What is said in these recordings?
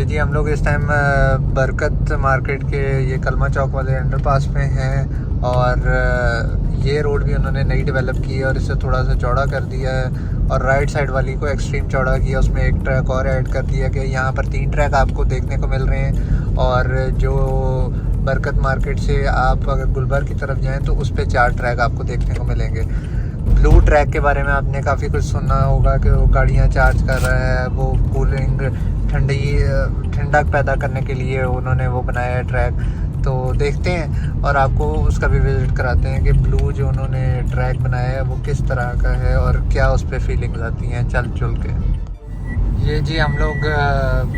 ये जी हम लोग इस टाइम बरकत मार्केट के ये कलमा चौक वाले अंडरपास पे हैं और ये रोड भी उन्होंने नई डेवलप की है और इसे थोड़ा सा चौड़ा कर दिया है और राइट साइड वाली को एक्सट्रीम चौड़ा किया, उसमें एक ट्रैक और ऐड कर दिया कि यहाँ पर 3 ट्रैक आपको देखने को मिल रहे हैं। और जो बरकत मार्केट से आप अगर गुलबर्ग की तरफ जाएँ तो उस पर 4 ट्रैक आपको देखने को मिलेंगे। ब्लू ट्रैक के बारे में आपने काफ़ी कुछ सुना होगा कि वो गाड़ियाँ चार्ज कर रहा है, वो कूलिंग ठंडक पैदा करने के लिए उन्होंने वो बनाया है ट्रैक। तो देखते हैं और आपको उसका भी विज़िट कराते हैं कि ब्लू जो उन्होंने ट्रैक बनाया है वो किस तरह का है और क्या उस पर फीलिंग्स आती हैं चल के। ये जी हम लोग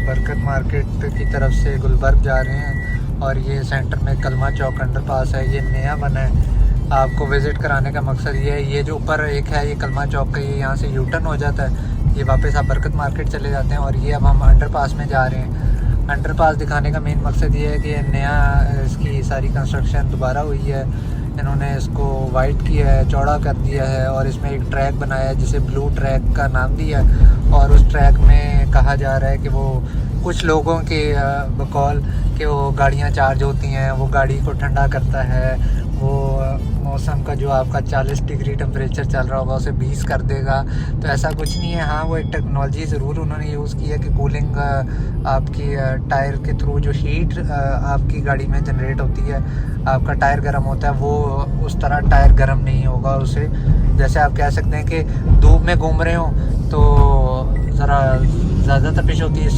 बरकत मार्केट की तरफ से गुलबर्ग जा रहे हैं और ये सेंटर में कलमा चौक अंडरपास है, ये नया बना है। आपको विज़िट कराने का मकसद ये है, ये जो ऊपर एक है ये कलमा चौक का, ये यहाँ से यू टर्न हो जाता है, ये वापस आप बरकत मार्केट चले जाते हैं। और ये अब हम अंडरपास में जा रहे हैं। अंडरपास दिखाने का मेन मकसद ये है कि नया इसकी सारी कंस्ट्रक्शन दोबारा हुई है, इन्होंने इसको वाइट किया है, चौड़ा कर दिया है और इसमें एक ट्रैक बनाया है जिसे ब्लू ट्रैक का नाम दिया है। और उस ट्रैक में कहा जा रहा है कि वो कुछ लोगों के बकौल कि वो गाड़ियाँ चार्ज होती हैं, वो गाड़ी को ठंडा करता है, वो मौसम का जो आपका 40 डिग्री टेम्परेचर चल रहा होगा उसे 20 कर देगा। तो ऐसा कुछ नहीं है। हाँ, वो एक टेक्नोलॉजी ज़रूर उन्होंने यूज़ की है कि कूलिंग आपकी टायर के थ्रू जो हीट आपकी गाड़ी में जनरेट होती है, आपका टायर गर्म होता है, वो उस तरह टायर गर्म नहीं होगा उसे। जैसे आप कह सकते हैं कि धूप में घूम रहे हो तो ज़रा ज़्यादा तपिश होती है,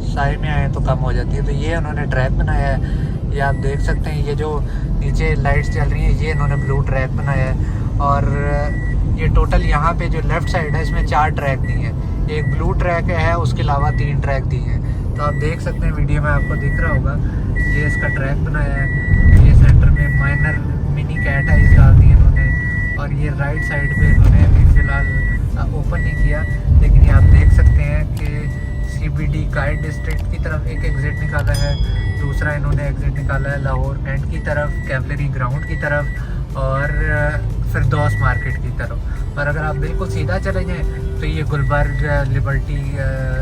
साए में आए तो कम हो जाती है। तो ये उन्होंने ट्रैक बनाया है, ये आप देख सकते हैं। ये जो नीचे लाइट्स चल रही हैं ये इन्होंने ब्लू ट्रैक बनाया है। और ये टोटल यहाँ पे जो लेफ़्ट साइड है इसमें 4 ट्रैक दी हैं, एक ब्लू ट्रैक है, उसके अलावा 3 ट्रैक दी हैं। तो आप देख सकते हैं वीडियो में आपको दिख रहा होगा, ये इसका ट्रैक बनाया है। ये सेंटर में माइनर मिनी कैट आइज डाल दी इन्होंने और ये राइट साइड पे इन्होंने अभी फ़िलहाल ओपन नहीं किया, लेकिन ये आप देख सकते हैं कि CBD काइट डिस्ट्रिक्ट की तरफ एक एग्ज़िट निकाला है, दूसरा इन्होंने एग्ज़िट निकाला है लाहौर कैंट की तरफ, कैवलरी ग्राउंड की तरफ और फिरदौस मार्केट की तरफ। और अगर आप बिल्कुल सीधा चले जाएँ तो ये गुलबर्ग लिबर्टी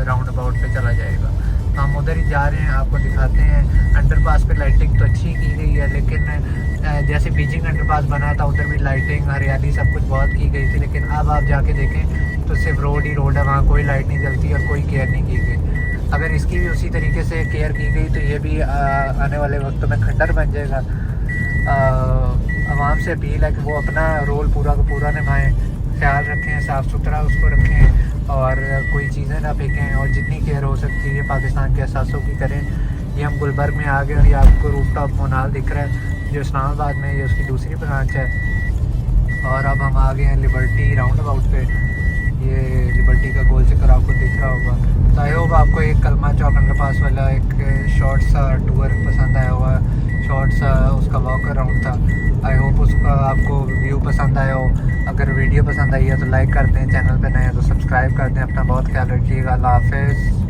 राउंड अबाउट पे चला जाएगा। तो हम उधर ही जा रहे हैं, आपको दिखाते हैं। अंडरपास पे लाइटिंग तो अच्छी की गई है, लेकिन जैसे बीजिंग अंडरपास बना था उधर भी लाइटिंग हरियाली सब कुछ बहुत की गई थी, लेकिन अब आप जाके देखें तो सिर्फ रोड ही रोड है, वहाँ कोई लाइट नहीं जलती और कोई केयर नहीं की गई। अगर इसकी भी उसी तरीके से केयर की गई तो ये भी आने वाले वक्तों में खंडर बन जाएगा। आवाम से अपील है कि वो अपना रोल पूरा का पूरा निभाएं, ख्याल रखें, साफ़ सुथरा उसको रखें और कोई चीज़ें ना फेंकें और जितनी केयर हो सकती है पाकिस्तान के एहसासों की करें। ये हम गुलबर्ग में आ गए और ये आपको रूफटॉप मोनाल दिख रहा है जो इस्लामाबाद में, ये उसकी दूसरी ब्रांच है। और अब हम आ गए हैं लिबर्टी राउंड अबाउट पे, ये लिबर्टी का गोल चक्कर आपको दिख रहा होगा। तो आई होप आपको एक कलमा चौक अंडरपास वाला एक शॉर्ट सा टूर पसंद आया होगा, शॉर्ट सा उसका वॉक अराउंड था। आई होप उसका आपको व्यू पसंद आया हो। अगर वीडियो पसंद आई है तो लाइक कर दें, चैनल पे नए हैं तो सब्सक्राइब कर दें। अपना बहुत ख्याल रखिएगा। अल्लाह हाफ़िज़।